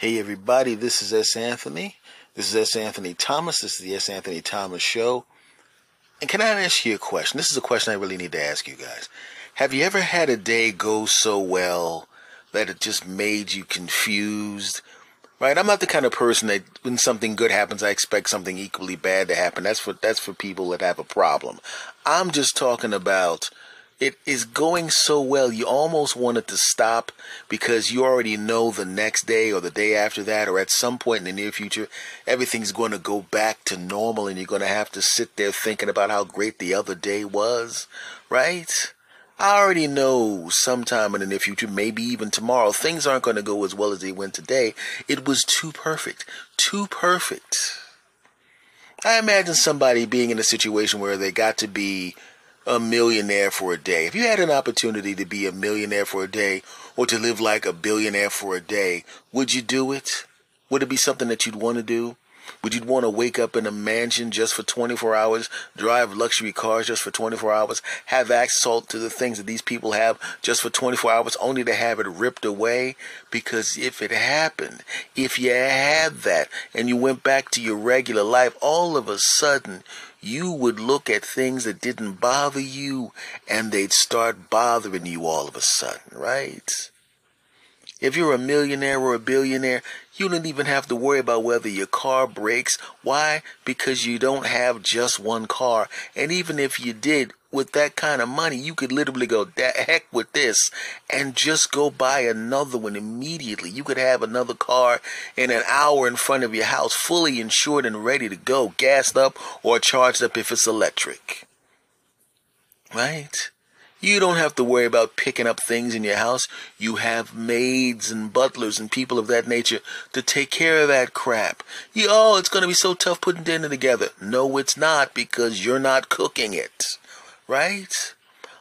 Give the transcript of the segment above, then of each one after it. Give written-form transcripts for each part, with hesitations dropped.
Hey everybody, this is S. Anthony. This is S. Anthony Thomas. This is the S. Anthony Thomas Show. And can I ask you a question? This is a question I really need to ask you guys. Have you ever had a day go so well that it just made you confused? Right? I'm not the kind of person that when something good happens, I expect something equally bad to happen. That's for people that have a problem. I'm just talking about it is going so well you almost want it to stop because you already know the next day or the day after that or at some point in the near future, everything's going to go back to normal and you're going to have to sit there thinking about how great the other day was, right? I already know sometime in the near future, maybe even tomorrow, things aren't going to go as well as they went today. It was too perfect. Too perfect. I imagine somebody being in a situation where they got to be a millionaire for a day. If you had an opportunity to be a millionaire for a day or to live like a billionaire for a day, would you do it? Would it be something that you'd want to do? Would you want to wake up in a mansion just for 24 hours, drive luxury cars just for 24 hours, have access to the things that these people have just for 24 hours, only to have it ripped away? Because if it happened, if you had that and you went back to your regular life, all of a sudden you would look at things that didn't bother you and they'd start bothering you all of a sudden, right? If you're a millionaire or a billionaire, you don't even have to worry about whether your car breaks. Why? Because you don't have just one car. And even if you did, with that kind of money, you could literally go, the heck with this, and just go buy another one immediately. You could have another car in an hour in front of your house, fully insured and ready to go, gassed up or charged up if it's electric. Right? You don't have to worry about picking up things in your house. You have maids and butlers and people of that nature to take care of that crap. It's going to be so tough putting dinner together. No, it's not, because you're not cooking it. Right?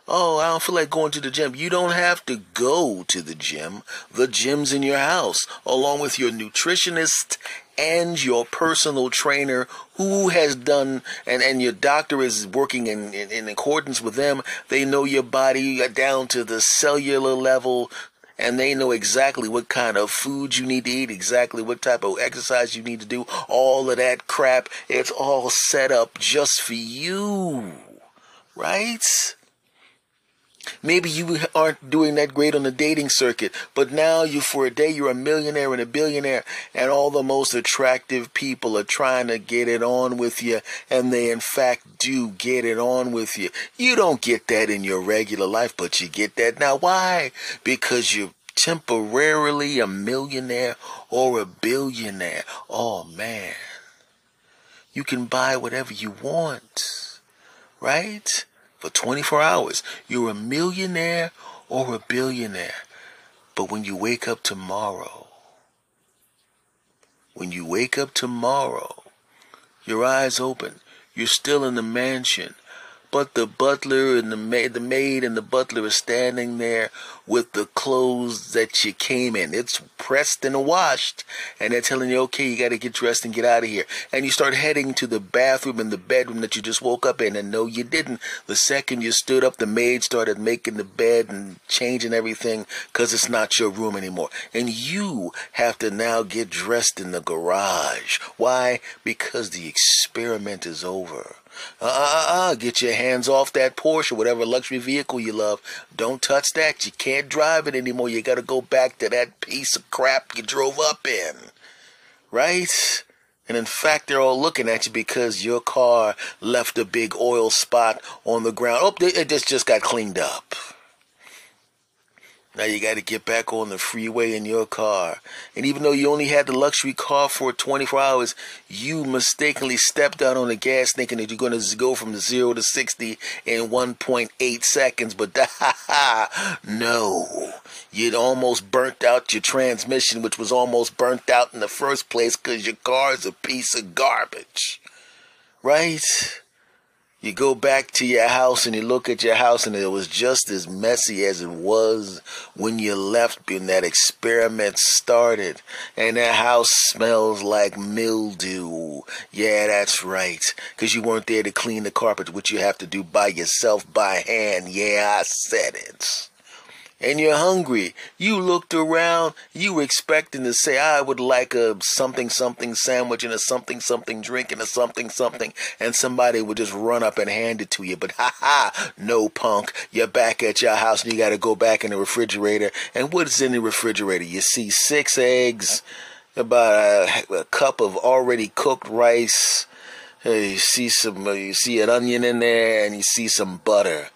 I don't feel like going to the gym. You don't have to go to the gym. The gym's in your house, along with your nutritionist and your personal trainer who has done, and your doctor is working in accordance with them. They know your body down to the cellular level, and they know exactly what kind of food you need to eat, exactly what type of exercise you need to do, all of that crap. It's all set up just for you, right? Maybe you aren't doing that great on the dating circuit, but now for a day you're a millionaire and a billionaire, and all the most attractive people are trying to get it on with you, and they in fact do get it on with you. You don't get that in your regular life, but you get that now. Why? Because you're temporarily a millionaire or a billionaire. Oh man, you can buy whatever you want, right? For 24 hours, you're a millionaire or a billionaire. But when you wake up tomorrow, your eyes open, you're still in the mansion, but the butler and the maid and the butler are standing there with the clothes that you came in. It's pressed and washed, and they're telling you, okay, you got to get dressed and get out of here. And you start heading to the bathroom and the bedroom that you just woke up in, and no, you didn't. The second you stood up, the maid started making the bed and changing everything because it's not your room anymore. And you have to now get dressed in the garage. Why? Because the experiment is over. Get your hands off that Porsche, whatever luxury vehicle you love. Don't touch that. You can't drive it anymore. You got to go back to that piece of crap you drove up in. Right? And in fact, they're all looking at you because your car left a big oil spot on the ground. Oh, it just got cleaned up. Now you got to get back on the freeway in your car. And even though you only had the luxury car for 24 hours, you mistakenly stepped out on the gas thinking that you're going to go from 0 to 60 in 1.8 seconds. But no, you'd almost burnt out your transmission, which was almost burnt out in the first place because your car is a piece of garbage. Right? You go back to your house and you look at your house and it was just as messy as it was when you left when that experiment started. And that house smells like mildew. Yeah, that's right. Because you weren't there to clean the carpet, which you have to do by yourself, by hand. Yeah, I said it. and you're hungry. You looked around, you were expecting to say, I would like a something something sandwich and a something something drink and a something something, and somebody would just run up and hand it to you. But ha ha, no, punk. You're back at your house and you got to go back in the refrigerator. And what's in the refrigerator? You see 6 eggs, about a cup of already cooked rice. You see an onion in there, and you see some butter.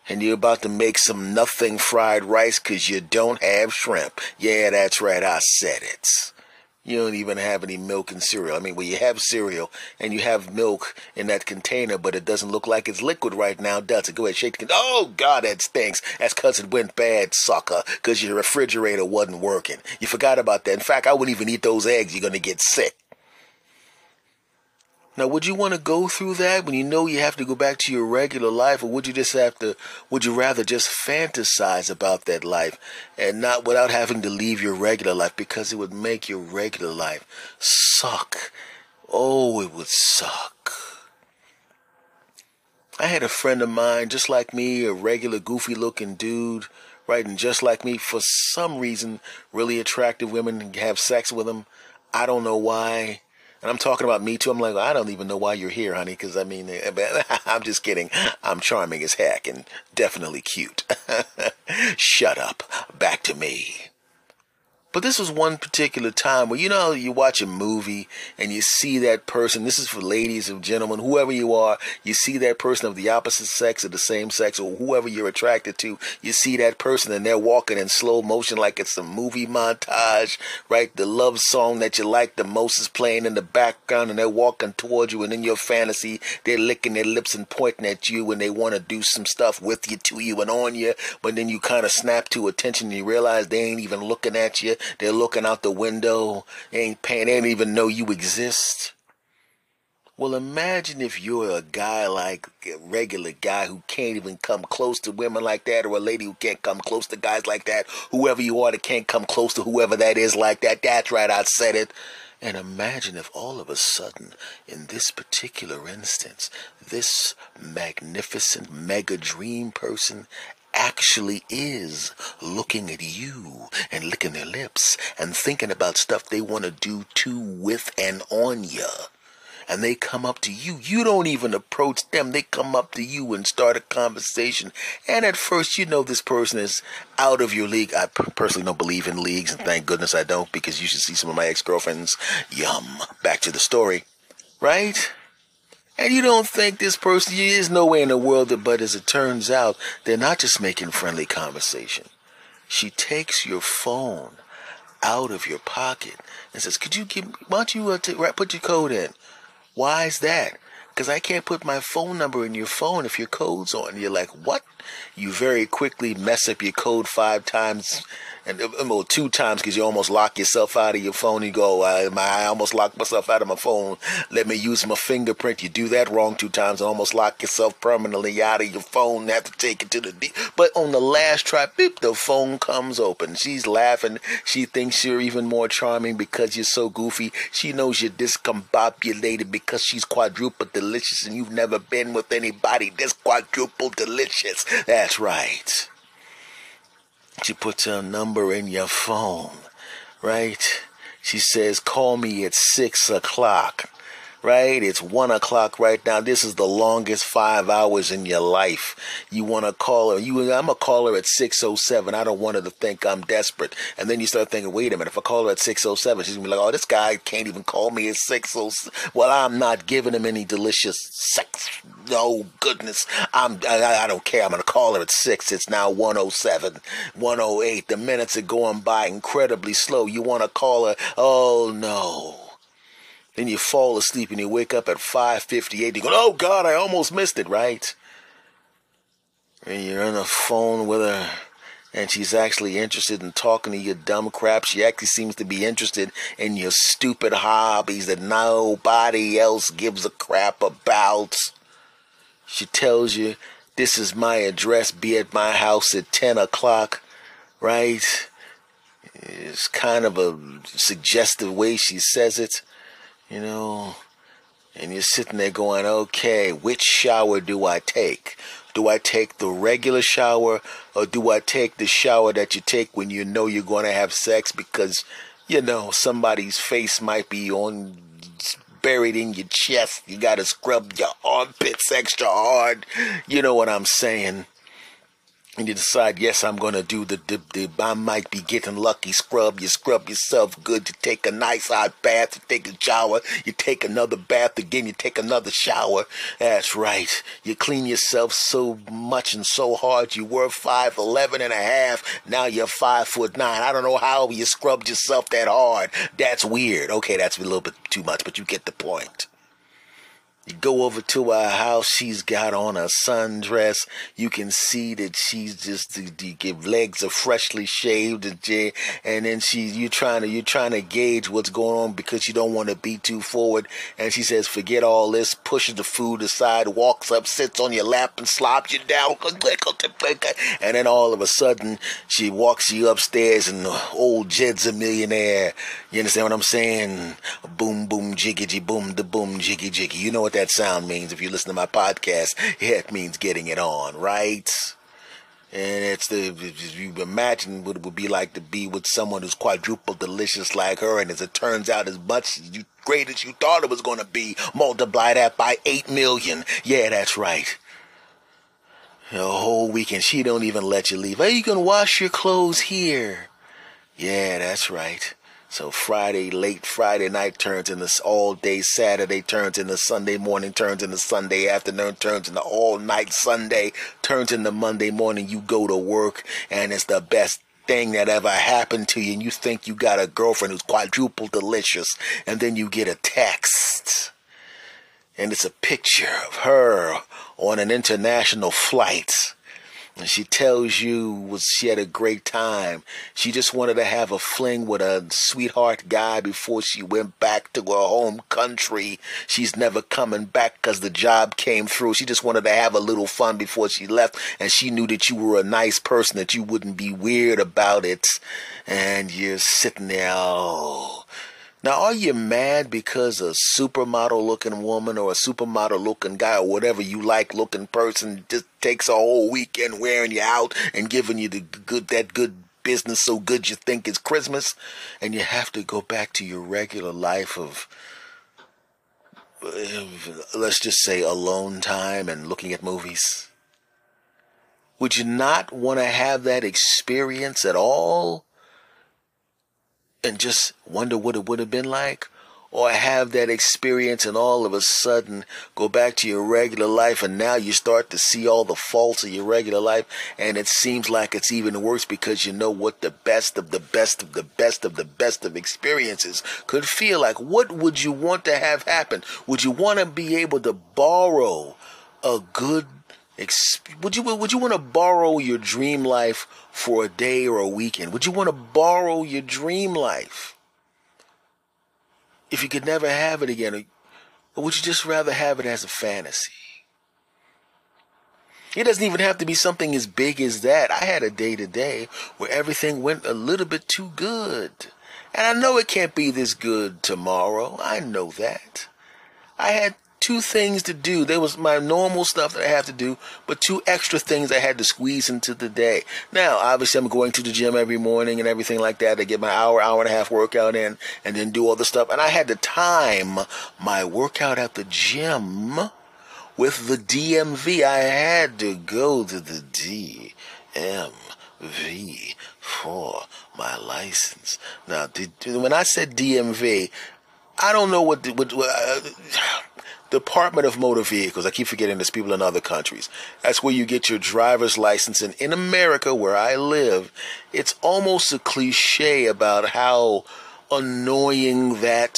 And you're about to make some nothing fried rice because you don't have shrimp. Yeah, that's right, I said it. You don't even have any milk and cereal. I mean, well, you have cereal and you have milk in that container, but it doesn't look like it's liquid right now, does it? Go ahead, shake the container. Oh, God, that stinks. That's because it went bad, sucker, because your refrigerator wasn't working. You forgot about that. In fact, I wouldn't even eat those eggs. You're going to get sick. Now, would you want to go through that when you know you have to go back to your regular life, or would you rather just fantasize about that life and not without having to leave your regular life, because it would make your regular life suck? Oh, it would suck. I had a friend of mine, just like me, a regular goofy looking dude, right, and just like me, for some reason, really attractive women have sex with him. I don't know why. And I'm talking about me too. I'm like, I don't even know why you're here, honey, because I mean, I'm just kidding. I'm charming as heck and definitely cute. Shut up. Back to me. But this was one particular time where, you watch a movie and you see that person. This is for ladies and gentlemen, whoever you are. You see that person of the opposite sex or the same sex, or whoever you're attracted to. You see that person and they're walking in slow motion like it's a movie montage, right? The love song that you like the most is playing in the background and they're walking towards you, and in your fantasy, they're licking their lips and pointing at you and they want to do some stuff with you, to you, and on you. But then you kind of snap to attention and you realize they ain't even looking at you. They're looking out the window, ain't paying, they don't even know you exist. Well, imagine if you're a guy like a regular guy who can't even come close to women like that, or a lady who can't come close to guys like that, whoever you are that can't come close to whoever that is like that. That's right, I said it. And imagine if all of a sudden, in this particular instance, this magnificent mega dream person actually is looking at you and licking their lips and thinking about stuff they want to do to, with, and on you. And they come up to you. You don't even approach them. They come up to you and start a conversation. And at first, this person is out of your league. I personally don't believe in leagues, and thank goodness I don't, because you should see some of my ex-girlfriends. Yum. Back to the story. Right? And you don't think this person, there's no way in the world that, but as it turns out, they're not just making friendly conversation. She takes your phone out of your pocket and says, why don't you put your code in? Why is that? Because I can't put my phone number in your phone if your code's on. And you're like, what? You very quickly mess up your code 5 times, and 2 times, because you almost lock yourself out of your phone. You go, I almost locked myself out of my phone. Let me use my fingerprint. You do that wrong 2 times and almost lock yourself permanently out of your phone and have to take it to the But on the last try, beep, the phone comes open. She's laughing. She thinks you're even more charming because you're so goofy. She knows you're discombobulated because she's quadruple delicious and you've never been with anybody this quadruple delicious. That's right. She puts her number in your phone, right? She says, call me at 6 o'clock, right? It's 1 o'clock right now. This is the longest 5 hours in your life. You want to call her. I'm going to call her at 6:07. I don't want her to think I'm desperate. And then you start thinking, wait a minute, if I call her at 6:07, she's going to be like, oh, this guy can't even call me at 6:07. Well, I'm not giving him any delicious sex. No, goodness. I don't care. I'm going to call her at 6. It's now 1:07, 1:08. The minutes are going by incredibly slow. You want to call her. Oh, no. Then you fall asleep and you wake up at 5:58. You go, oh, God, I almost missed it, right? And you're on the phone with her, and she's actually interested in talking to your dumb crap. She actually seems to be interested in your stupid hobbies that nobody else gives a crap about. She tells you, this is my address, be at my house at 10 o'clock, right? It's kind of a suggestive way she says it, and you're sitting there going, okay, which shower do I take? Do I take the regular shower, or do I take the shower that you take when you know you're going to have sex because, somebody's face might be buried in your chest. You got to scrub your armpits extra hard. You know what I'm saying? And you decide, yes, I'm going to do I might be getting lucky. You scrub yourself good. You take a nice hot bath. You take a shower. You take another bath again. You take another shower. That's right. You clean yourself so much and so hard. You were 5'11 and a half. Now you're 5'9". I don't know how you scrubbed yourself that hard. That's weird. Okay, that's a little bit too much, but you get the point. You go over to her house, she's got on a sundress. You can see that she's just, the legs are freshly shaved, and then you're trying to gauge what's going on because you don't want to be too forward. And she says, forget all this, pushes the food aside, walks up, sits on your lap and slops you down. And then all of a sudden, she walks you upstairs and old Jed's a millionaire. You understand what I'm saying? Boom, boom, jiggy, boom, the boom, jiggy, jiggy. You know what that sound means if you listen to my podcast. It means getting it on, right? And you imagine what it would be like to be with someone who's quadruple delicious like her, and as it turns out, as much great as you thought it was going to be, multiply that by 8 million. Yeah, that's right. The whole weekend, she don't even let you leave. Hey, you can wash your clothes here. Yeah, that's right. So late Friday night turns into all day Saturday, turns into Sunday morning, turns into Sunday afternoon, turns into all night Sunday, turns into Monday morning. You go to work and it's the best thing that ever happened to you. And you think you got a girlfriend who's quadruple delicious. And then you get a text. And it's a picture of her on an international flight. And she tells you she had a great time. She just wanted to have a fling with a sweetheart guy before she went back to her home country. She's never coming back because the job came through. She just wanted to have a little fun before she left. And she knew that you were a nice person, that you wouldn't be weird about it. And you're sitting there, oh. Now, are you mad because a supermodel-looking woman or a supermodel-looking guy or whatever you like-looking person just takes a whole weekend wearing you out and giving you that good business so good you think it's Christmas, and you have to go back to your regular life of, let's just say, alone time and looking at movies? Would you not want to have that experience at all? And just wonder what it would have been like? Or have that experience and all of a sudden go back to your regular life, and now you start to see all the faults of your regular life, and it seems like it's even worse because you know what the best of the best of the best of the best of experiences could feel like. What would you want to have happen? Would you want to be able to borrow a good Would you want to borrow your dream life for a day or a weekend? Would you want to borrow your dream life if you could never have it again? Or would you just rather have it as a fantasy? It doesn't even have to be something as big as that. I had a day today where everything went a little bit too good. And I know it can't be this good tomorrow. I know that. I had 2 things to do. There was my normal stuff that I have to do, but 2 extra things I had to squeeze into the day. Now, obviously, I'm going to the gym every morning and everything like that to get my hour and a half workout in and then do all the stuff. And I had to time my workout at the gym with the DMV. I had to go to the DMV for my license. Now, when I said DMV, I don't know what Department of Motor Vehicles. I keep forgetting there's people in other countries. That's where you get your driver's license. And in America, where I live, it's almost a cliche about how annoying that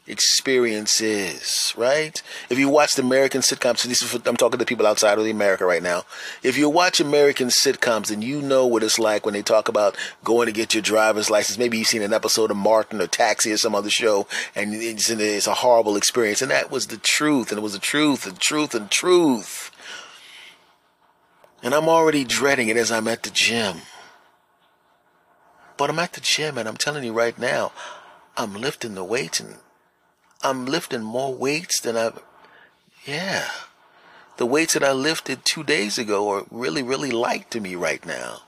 experience is, right? If you watch the American sitcoms, I'm talking to people outside of America right now. If you watch American sitcoms, then you know what it's like when they talk about going to get your driver's license. Maybe you've seen an episode of Martin or Taxi or some other show, and it's a horrible experience. And that was the truth, and it was the truth, and truth, and truth. And I'm already dreading it as I'm at the gym. But I'm at the gym, and I'm telling you right now, I'm lifting the weights, and I'm lifting more weights than the weights that I lifted 2 days ago are really, really light to me right now.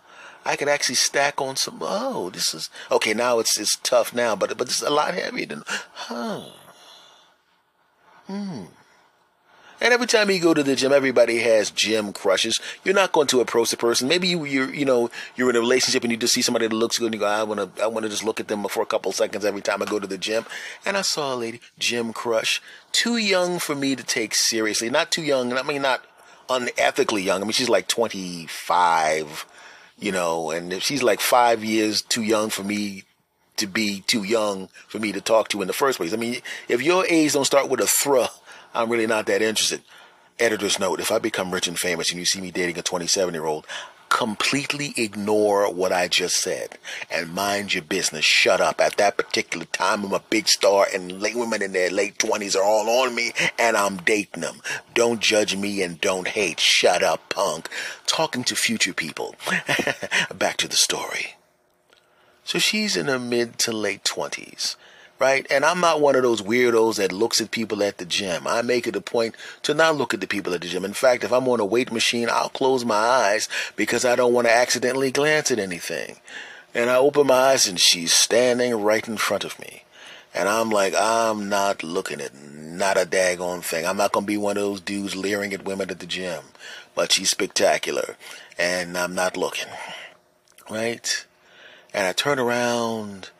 I could actually stack on some. Oh, this is okay. Now it's tough now, but it's a lot heavier than. Huh. And every time you go to the gym, everybody has gym crushes. You're not going to approach the person. Maybe you're in a relationship and you just see somebody that looks good and you go, I wanna just look at them for a couple seconds every time I go to the gym. And I saw a lady, gym crush, too young for me to take seriously. Not too young. I mean, not unethically young. I mean, she's like 25, and if she's like 5 years too young for me to be too young for me to talk to in the first place. I mean, if your age don't start with a thruh, I'm really not that interested. Editor's note, if I become rich and famous and you see me dating a 27-year-old, completely ignore what I just said and mind your business. Shut up. At that particular time, I'm a big star and women in their late 20s are all on me and I'm dating them. Don't judge me and don't hate. Shut up, punk. Talking to future people. Back to the story. So she's in her mid to late 20s. Right? And I'm not one of those weirdos that looks at people at the gym. I make it a point to not look at the people at the gym. In fact, if I'm on a weight machine, I'll close my eyes because I don't want to accidentally glance at anything. And I open my eyes and she's standing right in front of me. And I'm like, I'm not looking at not a daggone thing. I'm not going to be one of those dudes leering at women at the gym. But she's spectacular. And I'm not looking. Right? And I turn around.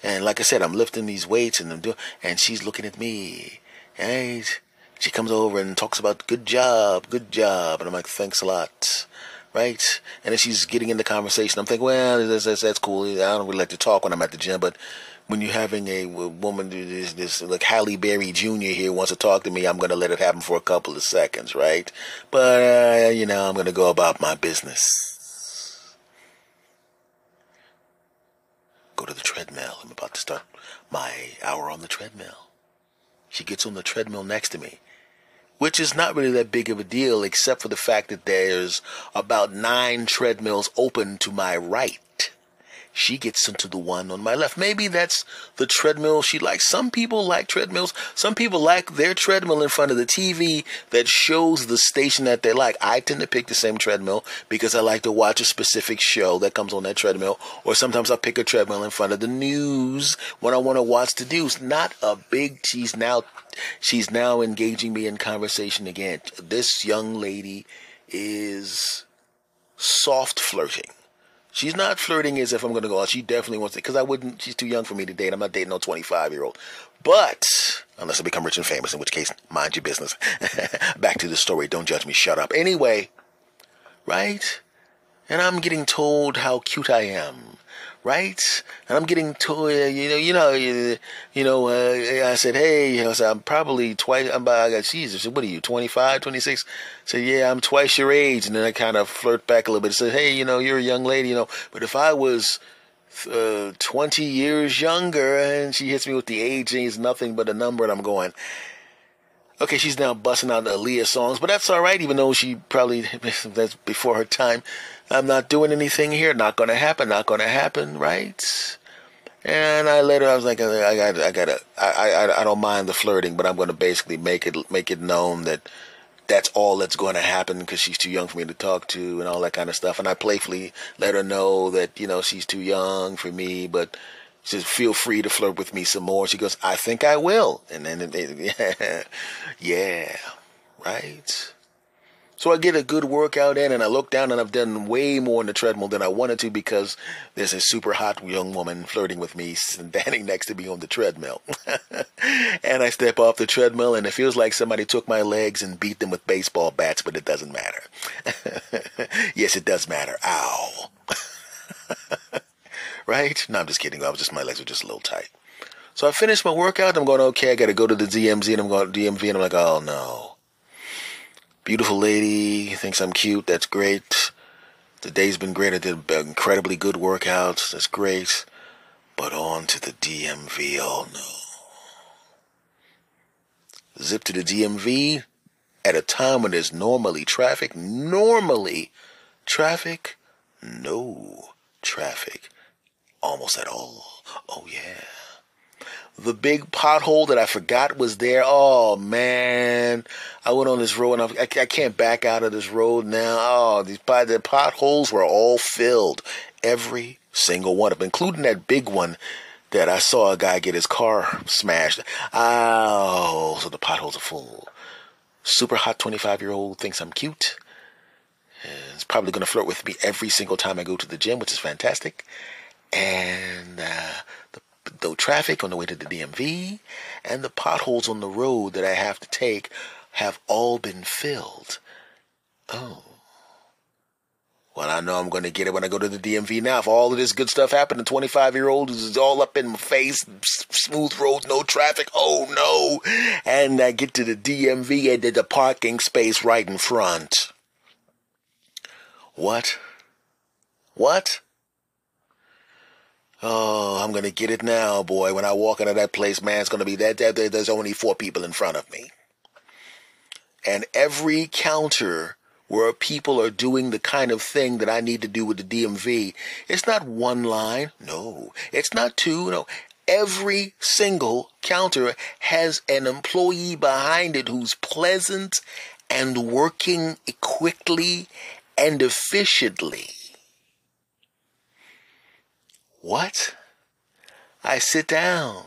And like I said, I'm lifting these weights and she's looking at me. Right? She comes over and talks about good job. And I'm like, thanks a lot. Right? And then she's getting in the conversation. I'm thinking, well, that's cool. I don't really like to talk when I'm at the gym, but when you're having a woman, this like Halle Berry Jr. here wants to talk to me, I'm going to let it happen for a couple of seconds, right? But, I'm going to go about my business. Go to the treadmill. I'm about to start my hour on the treadmill. She gets on the treadmill next to me, which is not really that big of a deal except for the fact that there's about 9 treadmills open to my right. She gets into the one on my left. Maybe that's the treadmill she likes. Some people like treadmills. Some people like their treadmill in front of the TV that shows the station that they like. I tend to pick the same treadmill because I like to watch a specific show that comes on that treadmill. Or sometimes I pick a treadmill in front of the news when I want to watch the news. Not a big... She's now engaging me in conversation again. This young lady is soft flirting. She's not flirting as if I'm going to go out. She definitely wants to, because she's too young for me to date. I'm not dating no 25-year-old. But, unless I become rich and famous, in which case, mind your business. Back to the story. Don't judge me. Shut up. Anyway, right? And I'm getting told how cute I am. Right? And I'm getting told, I said, hey, I'm probably twice, Jesus, what are you, 25, 26? I said, yeah, I'm twice your age. And then I kind of flirt back a little bit and said, hey, you're a young lady, but if I was 20 years younger, and she hits me with the age, is nothing but a number, and I'm going, okay, she's now busting out the Aaliyah songs, but that's all right, even though she probably, that's before her time. I'm not doing anything here. Not going to happen, right? And I was like, I don't mind the flirting, but I'm going to basically make it known that that's all that's going to happen because she's too young for me to talk to and all that kind of stuff. And I playfully let her know that, she's too young for me, but just feel free to flirt with me some more. She goes, I think I will. And then, yeah, right? So I get a good workout in and I look down and I've done way more on the treadmill than I wanted to because there's a super hot young woman flirting with me standing next to me on the treadmill. And I step off the treadmill and it feels like somebody took my legs and beat them with baseball bats, but it doesn't matter. Yes, it does matter. Ow. Right? No, I'm just kidding. My legs were just a little tight. So I finished my workout. I'm going, okay, I got to go to the DMV and I'm going to DMV and I'm like, oh no. Beautiful lady, thinks I'm cute, that's great. The day's been great, I did incredibly good workouts, that's great. But on to the DMV, oh no. Zip to the DMV at a time when there's normally traffic, no traffic, almost at all. Oh yeah. the big pothole that I forgot was there. Oh man, I went on this road and I can't back out of this road now. Oh, the potholes were all filled, every single one of them, including that big one that I saw a guy get his car smashed. Oh, so the potholes are full. Super hot 25-year-old thinks I'm cute. Is probably going to flirt with me every single time I go to the gym, which is fantastic. And the traffic on the way to the DMV and the potholes on the road that I have to take have all been filled. Oh. Well, I know I'm going to get it when I go to the DMV now. If all of this good stuff happened, the 25-year-old is all up in my face, smooth roads, no traffic. Oh, no. And I get to the DMV and there's a parking space right in front. What? Oh, I'm going to get it now, boy. When I walk into that place, man, it's going to be that there's only 4 people in front of me. And every counter where people are doing the kind of thing that I need to do with the DMV, it's not one line. No, it's not 2. No, every single counter has an employee behind it who's pleasant and working quickly and efficiently. What? I sit down.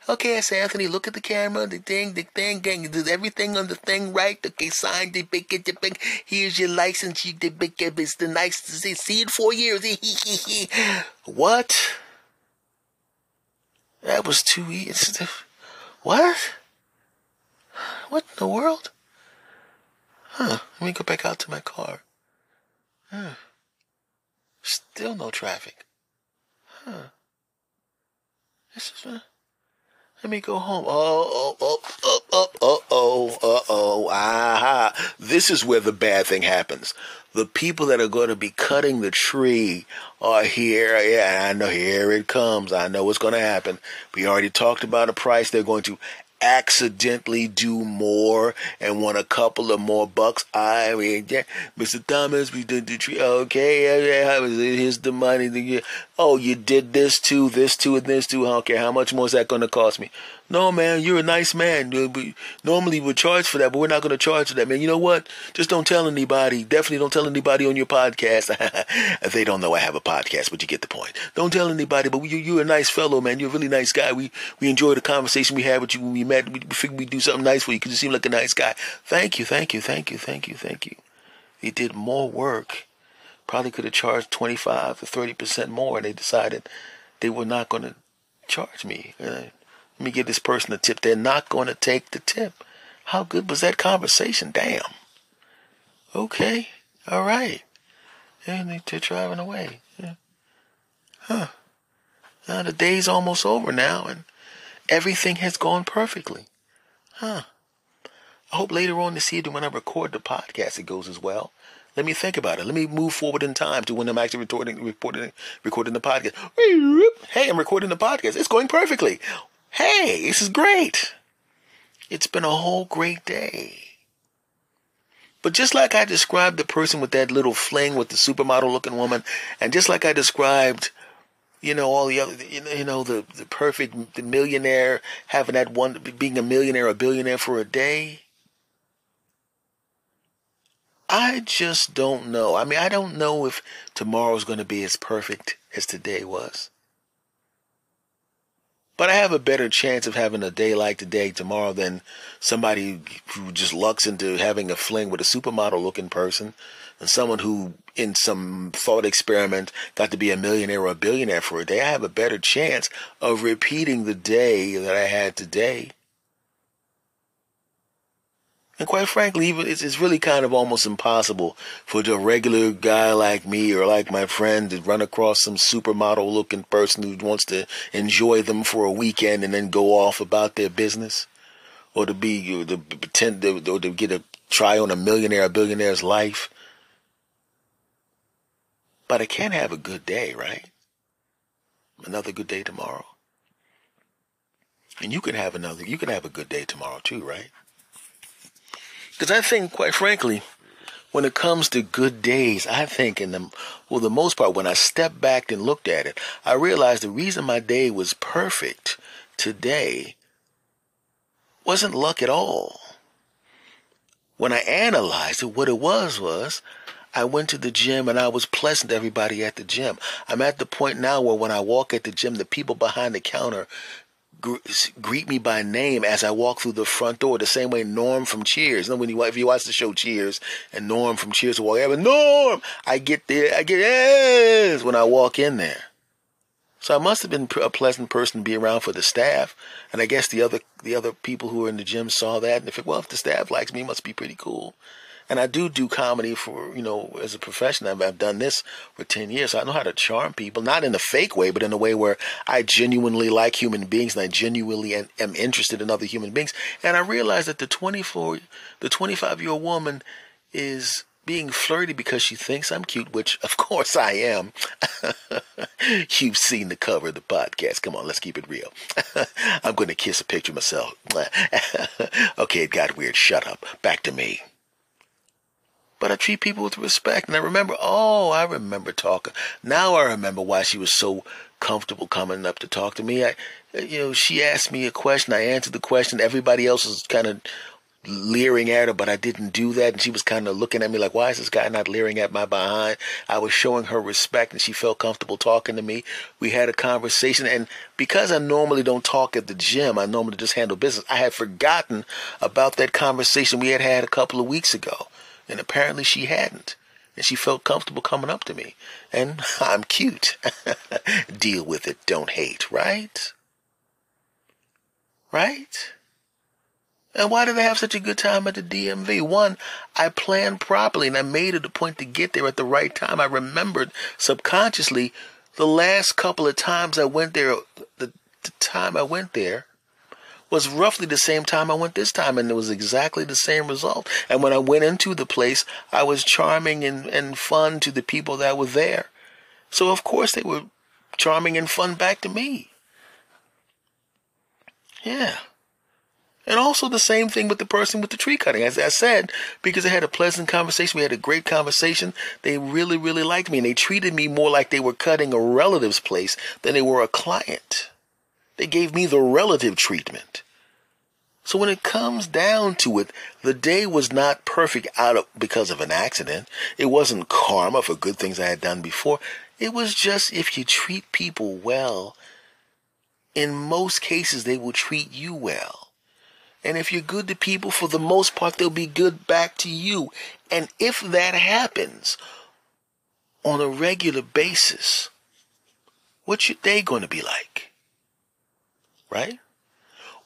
Okay, I say, Anthony, look at the camera, the thing, is everything on the thing right? Okay, sign the big, here's your license, it's the nice, see it 4 years. What? That was 2 years. What? What in the world? Let me go back out to my car. Still no traffic. This is let me go home. Aha. This is where the bad thing happens. The people that are going to be cutting the tree are here. Yeah, I know. Here it comes. I know what's going to happen. We already talked about a price. They're going to accidentally do more and want a couple of more bucks. I mean, yeah, Mr. Thomas, we did the tree. Okay, here's the money. Oh, you did this too, and this too. Okay, how much more is that going to cost me? No, man, you're a nice man. Normally we'd charge for that, but we're not going to charge for that, man. You know what? Just don't tell anybody. Definitely don't tell anybody on your podcast. They don't know I have a podcast, but you get the point. Don't tell anybody, but you're a nice fellow, man. You're a really nice guy. We enjoyed the conversation we had with you when we met. We figured we'd do something nice for you because you seem like a nice guy. Thank you. He did more work. Probably could have charged 25 to 30% more, and they decided they were not going to charge me. Let me give this person a tip. They're not going to take the tip. How good was that conversation? Damn. Okay. All right. And they're driving away. Yeah. Now the day's almost over now, and everything has gone perfectly. I hope later on this evening when I record the podcast it goes as well. Let me think about it. Let me move forward in time to when I'm actually recording the podcast. Hey, I'm recording the podcast. It's going perfectly. Hey, this is great. It's been a whole great day. But just like I described the person with that little fling with the supermodel looking woman, and just like I described, all the other, the perfect, the millionaire having that one, being a millionaire or billionaire for a day, I just don't know. I mean, I don't know if tomorrow's going to be as perfect as today was. But I have a better chance of having a day like today tomorrow than somebody who just lucks into having a fling with a supermodel-looking person and someone who, in some thought experiment, got to be a millionaire or a billionaire for a day. I have a better chance of repeating the day that I had today. And quite frankly, even it's really kind of almost impossible for a regular guy like me or like my friend to run across some supermodel-looking person who wants to enjoy them for a weekend and then go off about their business, or to pretend or to get a try on a millionaire or billionaire's life. But I can have a good day, right? Another good day tomorrow, and you can have a good day tomorrow too, right? Because I think, quite frankly, when it comes to good days, I think the most part, when I stepped back and looked at it, I realized the reason my day was perfect today wasn't luck at all. When I analyzed it, what it was I went to the gym and I was pleasant to everybody at the gym. I'm at the point now where when I walk at the gym, the people behind the counter greet me by name as I walk through the front door, the same way Norm from Cheers. You know, if you watch the show Cheers and Norm from Cheers will walk out, Norm, I get yes when I walk in there. So I must have been a pleasant person to be around for the staff, and I guess the other people who were in the gym saw that, and if the staff likes me, it must be pretty cool. And I do comedy for, as a profession. I've done this for 10 years. So I know how to charm people, not in a fake way, but in a way where I genuinely like human beings and I genuinely am interested in other human beings. And I realize that the 25-year-old woman is being flirty because she thinks I'm cute, which of course I am. You've seen the cover of the podcast. Come on, let's keep it real. I'm going to kiss a picture of myself. Okay, it got weird. Shut up. Back to me. But I treat people with respect. And I remember talking. Now I remember why she was so comfortable coming up to talk to me. She asked me a question. I answered the question. Everybody else was kind of leering at her, but I didn't do that. And she was kind of looking at me like, why is this guy not leering at my behind? I was showing her respect and she felt comfortable talking to me. We had a conversation. And because I normally don't talk at the gym, I normally just handle business. I had forgotten about that conversation we had a couple of weeks ago. And apparently she hadn't. And she felt comfortable coming up to me. And I'm cute. Deal with it. Don't hate. Right? Right? And why did I have such a good time at the DMV? One, I planned properly and I made it a point to get there at the right time. I remembered subconsciously the last couple of times I went there, the time I went there was roughly the same time I went this time, and it was exactly the same result. And when I went into the place, I was charming and fun to the people that were there. So, of course, they were charming and fun back to me. Yeah. And also the same thing with the person with the tree cutting. As I said, because I had a pleasant conversation, we had a great conversation, they really, really liked me, and they treated me more like they were cutting a relative's place than they were a client. They gave me the relative treatment. So when it comes down to it, the day was not perfect because of an accident. It wasn't karma for good things I had done before. It was just if you treat people well, in most cases they will treat you well. And if you're good to people, for the most part, they'll be good back to you. And if that happens on a regular basis, what's your day going to be like? Right?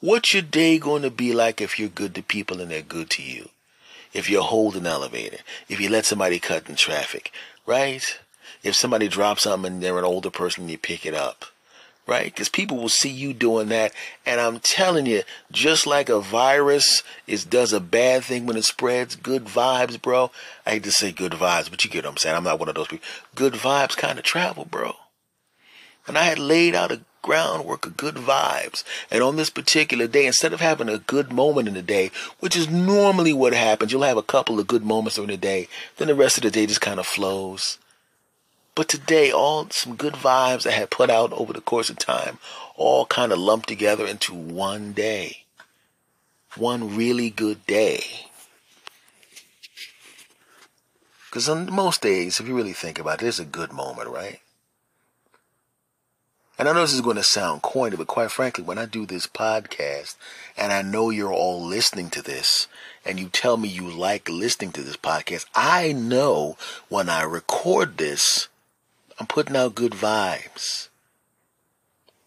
What's your day going to be like if you're good to people and they're good to you? If you hold an elevator, if you let somebody cut in traffic, right? If somebody drops something and they're an older person and you pick it up, right? Because people will see you doing that. And I'm telling you, just like a virus does a bad thing when it spreads, good vibes, bro. I hate to say good vibes, but you get what I'm saying. I'm not one of those people. Good vibes kind of travel, bro. And I had laid out a groundwork of good vibes. And on this particular day, instead of having a good moment in the day, which is normally what happens, you'll have a couple of good moments during the day, then the rest of the day just kind of flows. But today, some good vibes I had put out over the course of time, all kind of lumped together into one day. One really good day. Because on most days, if you really think about it, it's a good moment, right? And I know this is going to sound corny, but quite frankly, when I do this podcast, and I know you're all listening to this, and you tell me you like listening to this podcast, I know when I record this, I'm putting out good vibes.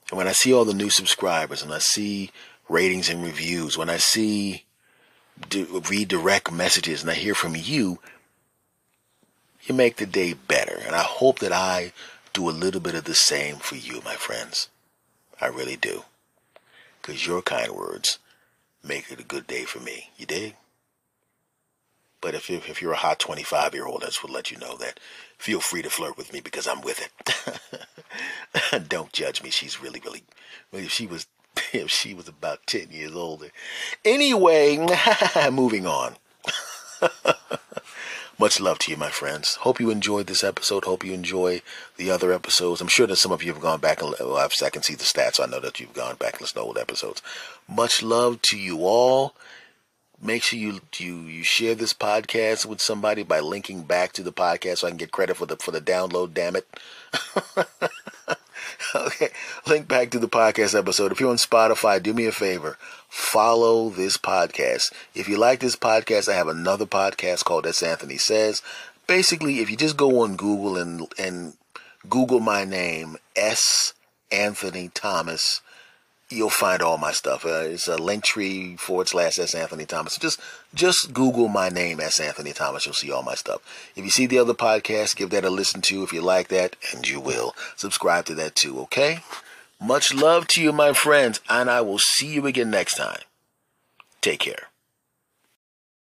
And when I see all the new subscribers, and I see ratings and reviews, when I see redirect messages, and I hear from you, you make the day better. And I hope that I do a little bit of the same for you, my friends. I really do. Because your kind words make it a good day for me. You dig? But if you're a hot 25-year-old, I just would let you know that feel free to flirt with me because I'm with it. Don't judge me. She's really, if she was about 10 years older. Anyway, moving on. Much love to you, my friends. Hope you enjoyed this episode. Hope you enjoy the other episodes. I'm sure that some of you have gone back and I can see the stats. So I know that you've gone back and listened to old episodes. Much love to you all. Make sure you share this podcast with somebody by linking back to the podcast so I can get credit for the download. Damn it. Okay, link back to the podcast episode. If you're on Spotify, do me a favor. Follow this podcast. If you like this podcast, I have another podcast called As Anthony Says. Basically, if you just go on Google and Google my name, S. Anthony Thomas, you'll find all my stuff. It's a Linktree / S. Anthony Thomas. Just Google my name, S. Anthony Thomas. You'll see all my stuff. If you see the other podcast, give that a listen to if you like that, and you will. Subscribe to that too, okay? Much love to you, my friends, and I will see you again next time. Take care.